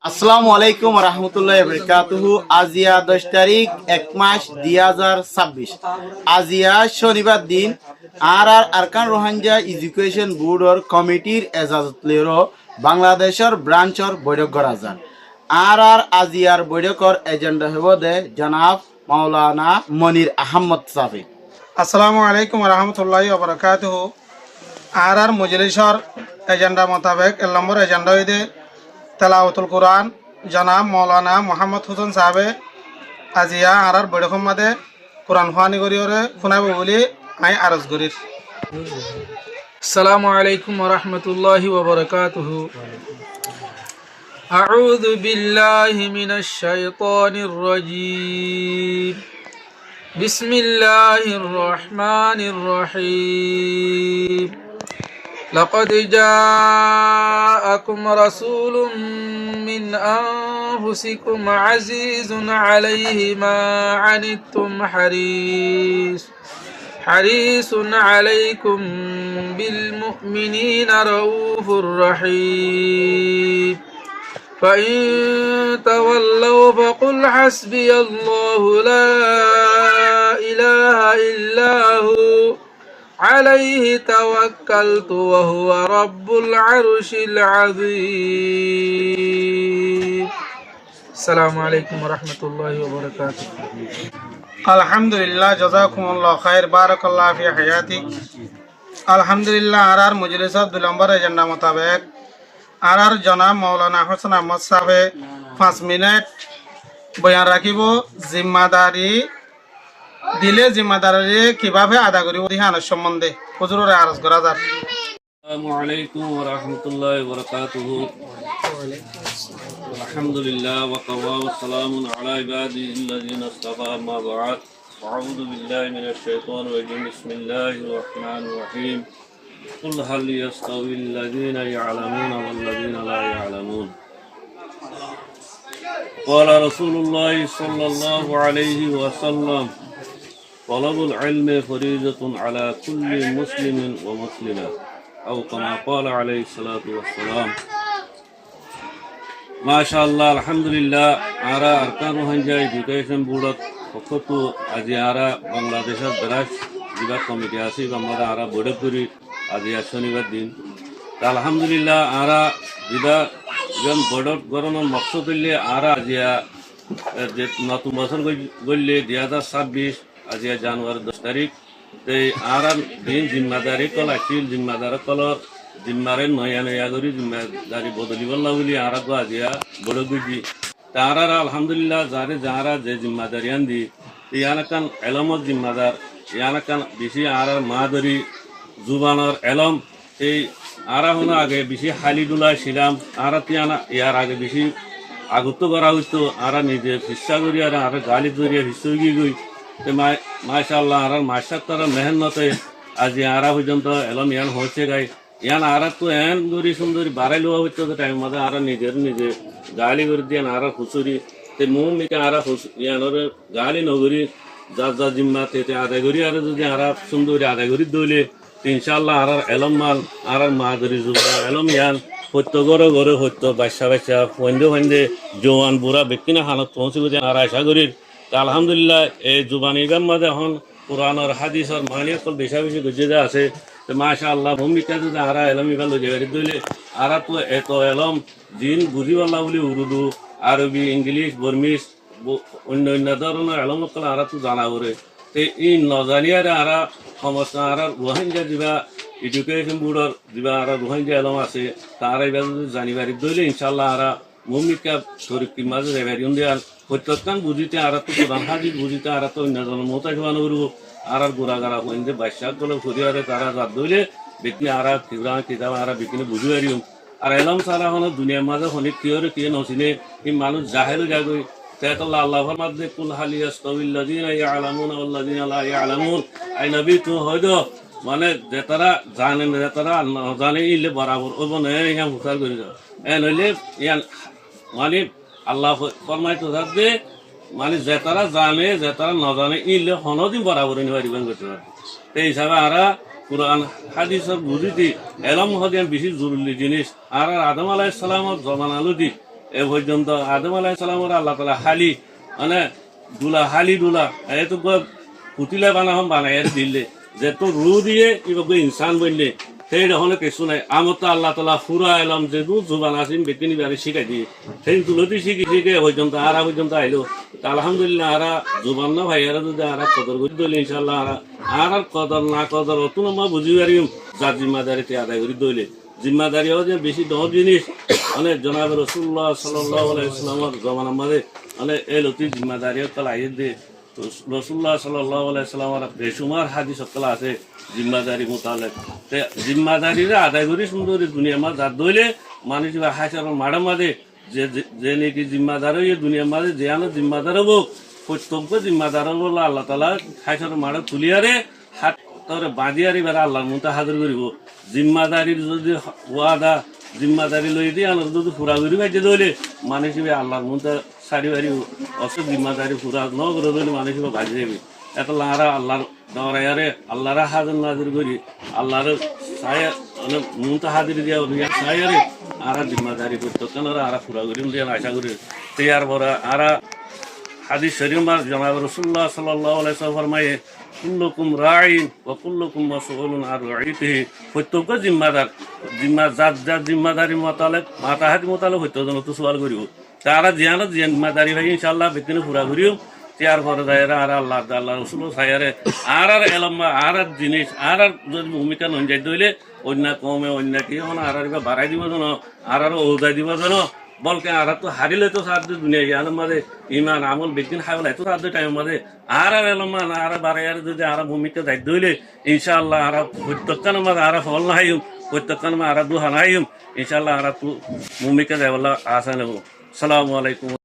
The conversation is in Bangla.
আসসালামু আলাইকুম রহমতুল্লাহ বরকাতুহু। আজিয়া 10 তারিখ 1 মাস 2026 আজিয়া শনিবার দিন আর আরকান রোহাঙ্গা এডুকেশন বোর্ডর কমিটির এজাজত লেরো বাংলাদেশের ব্রাঞ্চর বৈঠক করা যায়। আর আজিয়ার বৈঠকর এজেন্ডা হব দে জনাব মাওলানা মনির আহমদ সাফি। আসসালামু আলাইকুম রহমতুল্লাহি ওবরাকাতুহু। আর মজলিসর এজেন্ডা মোতাবেক এর নম্বর এজেন্ডা হইতে তেলাওয়াতুল কুরআন জনাব মৌলানা মোহাম্মদ হুসেন সাহেবে আজিয়া আর বৈঠক মাদে কোরআন ফানি করিওরে শুনাইব বলি আই আরজ করির। السلام عليكم ورحمة الله وبركاته. أعوذ بالله من الشيطان الرجيم. بسم الله الرحمن الرحيم. لقد جاءكم رسول من أنفسكم عزيز عليه ما عنتم حريص عليكم بالمؤمنين رؤوف رحيم. فإن تولوا فقل حسبي الله لا إله إلا هو عليه توكلت وهو رب العرش العظيم. السلام عليكم ورحمة الله وبركاته. আলহামদুলিল্লাহ জাযাকুমুল্লাহ খায়ের বারাকাল্লাহ ফি হায়াতিক। আলহামদুলিল্লাহ আর মজলিসর 2 নম্বর এজেন্ডা মোতাবেক আর জনাব মৌলানা হোসেন আহমদ সাহেবে 5 মিনিট বয়ান রাখিব। জিম্মাদারি দিলে জিম্মাদারি কিভাবে আদা করিব ধিহানের সম্বন্ধে হুজুরের আরজ করা যাক। السلام عليكم ورحمة الله وبركاته. الحمد لله وقضى والسلام على عباده الذين اصطفى أما بعد. أعوذ بالله من الشيطان الرجيم. بسم الله الرحمن الرحيم. قل هل يستوي الذين يعلمون والذين لا يعلمون. قال رسول الله صلى الله عليه وسلم طلب العلم فريضة على كل مسلم ومسلمة أو كما قال عليه الصلاة والسلام. ما شاء الله الحمد لله. آرا أركان روحانجا এডুকেশন বোর্ডত পক্ষতো আজি আরা বাংলাদেশের ব্রাঞ্চ বিভাগ কমিটি আছে আমরা আরা বৈঠক করি আজি শনিবার দিন। আলহামদুলিল্লাহ আরা বিভাগ বৈঠক করানোর মকসদ হইলে আরা আজিয়া যে নতুন বছর গড়লে 2026 আজিয়া জানুয়ারি 10 তারিখ আর দিন জিম্মাদারি কল আসিল জিম্মাদার কলর জিম্মারে নয়া নয়া করি জিম্মাদারি বদলি বললা বলি আর আজিয়া বড় বুঝি তার আলহামদুলিল্লাহ যারে যারা যে জিম্মাদারি আনদি ইয়ানাকান এলমত জিম্মাদার ইয়ানাকান বেশি আর মাদরি জুবানর এলম এই আর হলো আগে বেশি হালিডুলা ছিলাম আর তিয়ানা ইয়ার আগে বেশি আগত করা হইতো আর নিজে ফিসা করি আর গালি জড়িয়ে ফিস গই মাশাআল্লাহ আর মাসার তারা মেহনতে আজি আরা পর্যন্ত এলম ইয়ান হচ্ছে গাই ইয়ান আর তো এন গরি সুন্দরী বাড়াই লওয়া হচ্ছে টাইম মধ্যে আর নিজে গালি করে দিয়ে আর খুচুরি তে মুখ মিকে আর ইয়ানোর গালি নগরি যা জিম্মা তে আদায় করি আর যদি আর সুন্দরী আদায় করি দইলে ইনশাআল্লাহ আর এলম মাল আর মাদরি যুবা এলম ইয়ান সত্য গড়ে সত্য বাচ্চা ফন্দে জোয়ান বুড়া ব্যক্তিনা হালত পৌঁছে আর আশা করি। আলহামদুলিল্লাহ এই জুবানি গান মাঝে এখন কোরআনের হাদিসের মানি অকল বেশি গজিয়ে আছে। মাশা আল্লাহ ভূমিকা যদি আরা এলম ইবাল জায়গায় দিলে আরা তো এত এলম দিন বুঝিবাল্লা বলি উর্দু আরবি ইংলিশ বর্মিস অন্য ধরনের এলম অকল আরা তো জানা করে এই নজানিয়ারে আরা সমস্যা আর রোহিঙ্গা যা এডুকেশন বোর্ডর যা আর রোহিঙ্গা এলম আছে তারা এবার যদি জানিবারি দইলে ইনশাল্লাহ আরা ভূমিকা শরীফ মাঝে যাইবারি দেওয়ার প্রত্যেকখান বুঝিতে আর তো প্রধান হাজির বুঝিতে আর তো অন্য জন মতো খাওয়ানো করব আর গোড়াগাড়া হইতে বাচ্চা গলে সরিয়ারে তারা রাত ধরলে ব্যক্তি আর কিতাব আর বিকিনে বুঝি পারিম আর এলম সারা হন দুনিয়ার মাঝে হনিক কিয়রে কিয়ে নচিনে এই মানুষ জাহেরও যাগই তাইতল্লাহ আল্লাহর মাঝে কুল হালি আস্তাবিল্লাযিনা ইয়ালামুনা ওয়াল্লাযিনা লা ইয়ালামুন। আই নবী তো হয়তো মানে যে তারা জানে যে তারা জানে ইলে বরাবর ওবনে ইয়া হুসার করি এ নইলে ইয়ান মানে আল্লাহ ফরমাইতো থাকবে মানে যে তারা জানে যে তারা নজানে ইলে হনদিন বরাবর নিবারিবেন করতে পারবে। এই হিসাবে আরা কোরআন হাদিসের বুঝিতে এলম হদিয়ান বেশি জরুরি জিনিস। আর আদম আলাইহিস সালামের জমানালুদি এ পর্যন্ত আদম আলাইহিস সালামের আল্লাহ তাআলা হালি মানে হালি ডুলা এ তো পুতিলা বানায় দিলে যে তো রু দিয়ে কিভাবে ইনসান বললে সেই রকমের কিছু নাই আমার তো আল্লাহ তালা ফুরা এলাম যে জুবান আসিম বেকিনি বাড়ি শিখাই দিয়ে সেই তুলতি শিখে পর্যন্ত আরা পর্যন্ত আইলো আলহামদুলিল্লাহ আরা জুবান না ভাই এরা যদি আরা কদর করে দইলে ইনশাল্লাহ আর কদর না কদর অত নম্বর বুঝি পারি যার জিম্মাদারিতে আদায় করে দইলে জিম্মাদারিও যে বেশি দহ জিনিস মানে জনাব রসুল্লাহ সাল্লাল্লাহু আলাইহি ওয়াসাল্লামের জমানার মাঝে মানে এই লতি জিম্মাদারিও তালা আইয়ে দিয়ে রসুল্লাহ সাল্লাল্লাহু আলাইহি ওয়াসাল্লামের বেশুমার হাদিস সকল আছে জিম্মাদারি মোতালেক জিম্মাদারিরা আদায় করি সুন্দর দুনিয়া মাঝ যার দইলে মানুষ হাসার মাড়া মাঝে যে নাকি জিম্মাদার দুনিয়ার মাঝে যে আনো জিম্মাদার হোক প্রত্যক্ষ জিম্মাদার বলে আল্লাহ তালা হাসার মাড়া তুলিয়ারে হাত তাহলে বাঁধিয়ারে এবার আল্লাহর মতো হাজির করিব জিম্মাদারির যদি ওয়াদা জিম্মাদারি লই দিয়ে আনো যদি ফুরা করি বাইতে দইলে মানুষ আল্লাহর মতো সারি বাড়ি অসুখ জিম্মাদারি ফুরা ন করে দইলে মানুষ বাজি যাবে এত লারা আল্লাহর দরায়ারে আল্লাহর হাজির নাজির করি আল্লাহর সায়া মানে মতো হাজির দিয়া সায়ারে আরা জিম্মাদারি করতো কেন আরা ফুরা করি দিয়ে আশা করি তৈয়ার বড় আরা হাদিস শরীফ জনাব রাসূলুল্লাহ সাল্লাল্লাহু আলাইহি ওয়াসাল্লাম ফরমায়ে কুল্লুকুম রাঈন ওয়া কুল্লুকুম মাসউলুন আন রাঈতিহি প্রত্যেক জিম্মাদার যার জিম্মাদারি মোতালেক মাতাহাতি মোতালেক হইতো যেন তো সওয়াল করিব তারা জিম্মাদারি ভাই ইনশাআল্লাহ বেকিনে পুরা করিও তৈয়ার পরে যায়রা আর আল্লাহ রসুল সায়ারে আর এলম্বা আর জিনিস আর যদি ভূমিকা নন যাই দইলে অন্য কমে অন্য কি এখন আর বাড়াই দিব যেন আর ওজাই দিব যেন বলকে আর তো হারিলে তো সাহায্য দুনিয়া গিয়ে মাঝে ইমান আমল বেদিন খাইলে এত সাহায্য টাইম মাঝে আর এলম্বা আর বাড়াই আর যদি আর ভূমিকা যাই দইলে ইনশাআল্লাহ আর প্রত্যেকখান মাঝে আর ফল না হাইম প্রত্যেকখান আর দুহা না হাইম ইনশাআল্লাহ আর ভূমিকা যাই বলা আশা নেব সালামু আলাইকুম